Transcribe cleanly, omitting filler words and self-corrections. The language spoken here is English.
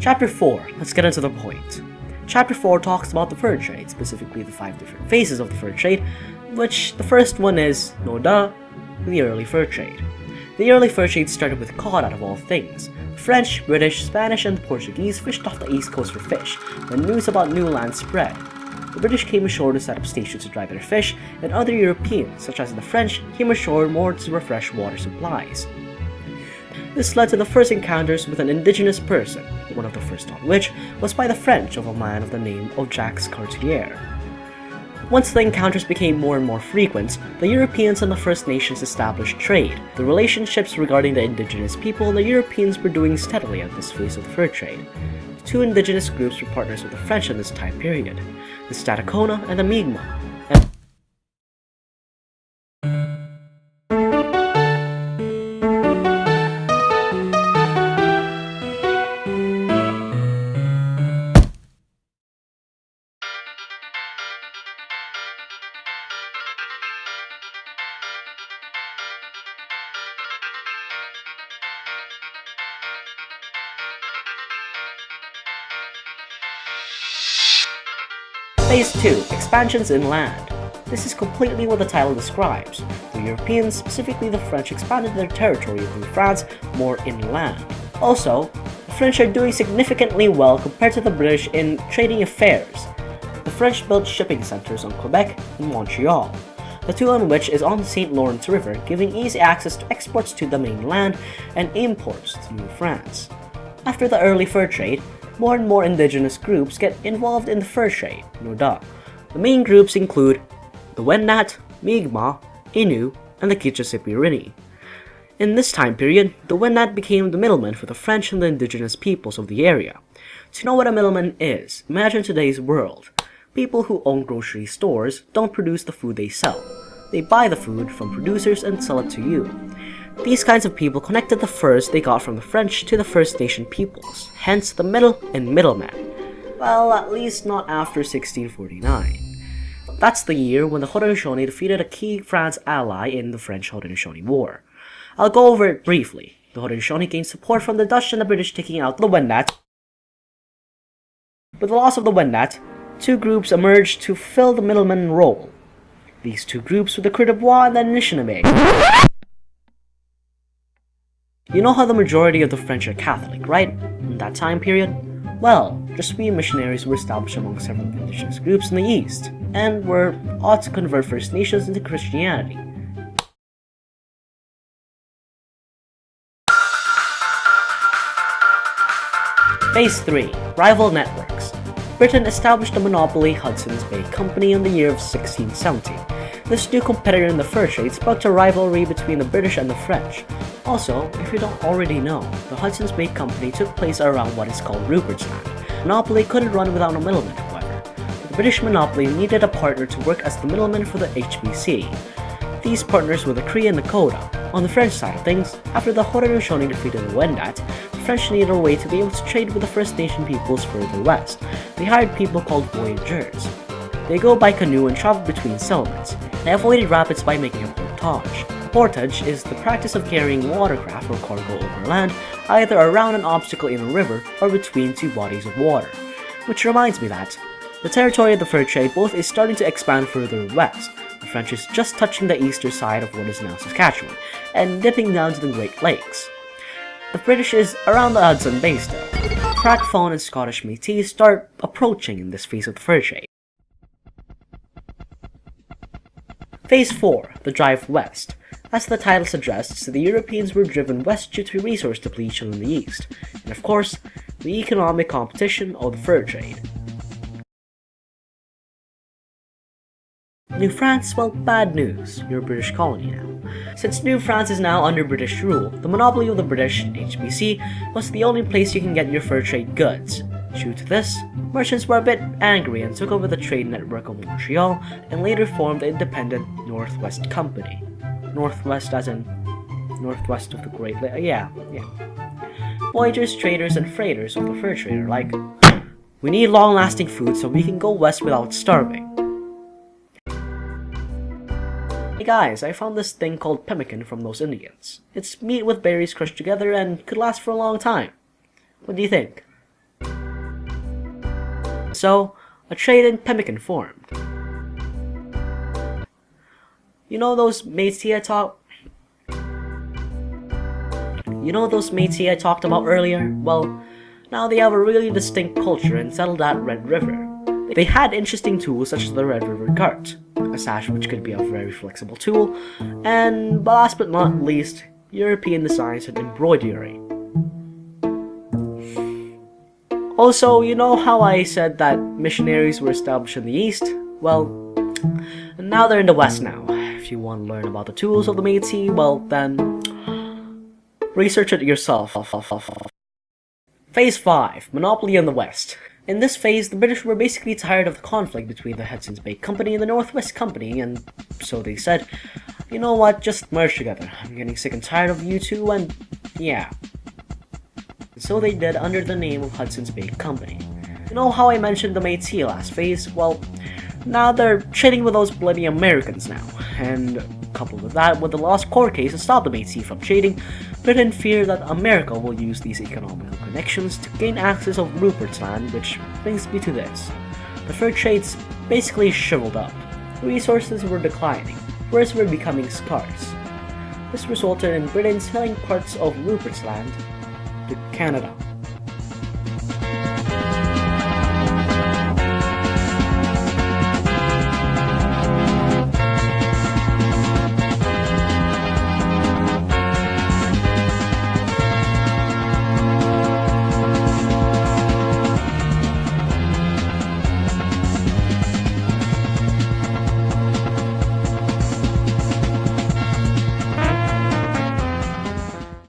Chapter 4, let's get into the point. Chapter 4 talks about the fur trade, specifically the 5 different phases of the fur trade, which the first one is, no duh, the early fur trade. The early fur trade started with cod out of all things. The French, British, Spanish, and the Portuguese fished off the east coast for fish, when news about new land spread. The British came ashore to set up stations to dry their fish, and other Europeans, such as the French, came ashore more to refresh water supplies. This led to the first encounters with an indigenous person, one of the first on which was by the French of a man of the name of Jacques Cartier. Once the encounters became more and more frequent, the Europeans and the First Nations established trade. The relationships regarding the indigenous people and the Europeans were doing steadily at this phase of the fur trade. Two indigenous groups were partners with the French in this time period, the Stadacona and the Mi'kmaq. Phase 2, Expansions inland. This is completely what the title describes. The Europeans, specifically the French, expanded their territory of New France more inland. Also, the French are doing significantly well compared to the British in trading affairs. The French built shipping centers on Quebec and Montreal, the two on which is on the St. Lawrence River, giving easy access to exports to the mainland and imports to New France. After the early fur trade, more and more indigenous groups get involved in the fur trade, no duh. The main groups include the Wendat, Mi'kmaq, Innu, and the Kitchissippi-Rini. In this time period, the Wendat became the middlemen for the French and the indigenous peoples of the area. To know what a middleman is, imagine today's world. People who own grocery stores don't produce the food they sell. They buy the food from producers and sell it to you. These kinds of people connected the furs they got from the French to the First Nation peoples, hence the middle and middleman. Well, at least not after 1649. That's the year when the Haudenosaunee defeated a key France ally in the French Haudenosaunee War. I'll go over it briefly. The Haudenosaunee gained support from the Dutch and the British, taking out the Wendat. With the loss of the Wendat, two groups emerged to fill the middleman role. These two groups were the Cri de Bois and the Anishinaabe. You know how the majority of the French are Catholic, right? In that time period? Well, Jesuit missionaries were established among several indigenous groups in the East, and were ought to convert First Nations into Christianity. Phase 3, Rival Networks. Britain established the monopoly Hudson's Bay Company in the year of 1670. This new competitor in the fur trade sparked a rivalry between the British and the French. Also, if you don't already know, the Hudson's Bay Company took place around what is called Rupert's Land. Monopoly couldn't run without a middleman, however. The British monopoly needed a partner to work as the middleman for the HBC. These partners were the Cree and the Coda. On the French side of things, after the Haudenosaunee defeated the Wendat, the French needed a way to be able to trade with the First Nation peoples further west. They hired people called voyageurs. They go by canoe and travel between settlements. They avoided rapids by making a portage. Portage is the practice of carrying watercraft or cargo over land, either around an obstacle in a river or between two bodies of water. Which reminds me that the territory of the fur trade both is starting to expand further west. The French is just touching the eastern side of what is now Saskatchewan, and dipping down to the Great Lakes. The British is around the Hudson Bay still. Francophone and Scottish Métis start approaching in this phase of the fur trade. Phase 4, the drive west. As the title suggests, the Europeans were driven west due to resource depletion in the east, and of course, the economic competition of the fur trade. New France, well, bad news, you're a British colony now. Since New France is now under British rule, the monopoly of the British, HBC, was the only place you can get your fur trade goods. Due to this, merchants were a bit angry and took over the trade network of Montreal and later formed the independent Northwest Company. Northwest as in northwest of the Great Lakes, yeah. Voyagers, traders, and freighters of the fur trade are like, we need long-lasting food so we can go west without starving. Hey guys, I found this thing called pemmican from those Indians. It's meat with berries crushed together and could last for a long time. What do you think? so, a trade in pemmican formed. You know those Métis I talked about earlier? Well, now they have a really distinct culture and settled at Red River. They had interesting tools such as the Red River cart, a sash which could be a very flexible tool, and last but not least, European designs and embroidery. Also, you know how I said that missionaries were established in the East? Well, now they're in the West now. If you want to learn about the tools of the Métis, well then, research it yourself. Phase 5, Monopoly in the West. In this phase, the British were basically tired of the conflict between the Hudson's Bay Company and the Northwest Company, and so they said, you know what, just merge together. I'm getting sick and tired of you two, and yeah. So they did under the name of Hudson's Bay Company. You know how I mentioned the Métis last phase? Well, now they're trading with those bloody Americans now, and coupled with that, with the lost court case to stop the Métis from trading, Britain feared that America will use these economical connections to gain access of Rupert's Land, which brings me to this. The fur trades basically shriveled up. Resources were declining, furs were becoming scarce. This resulted in Britain selling parts of Rupert's Land to Canada.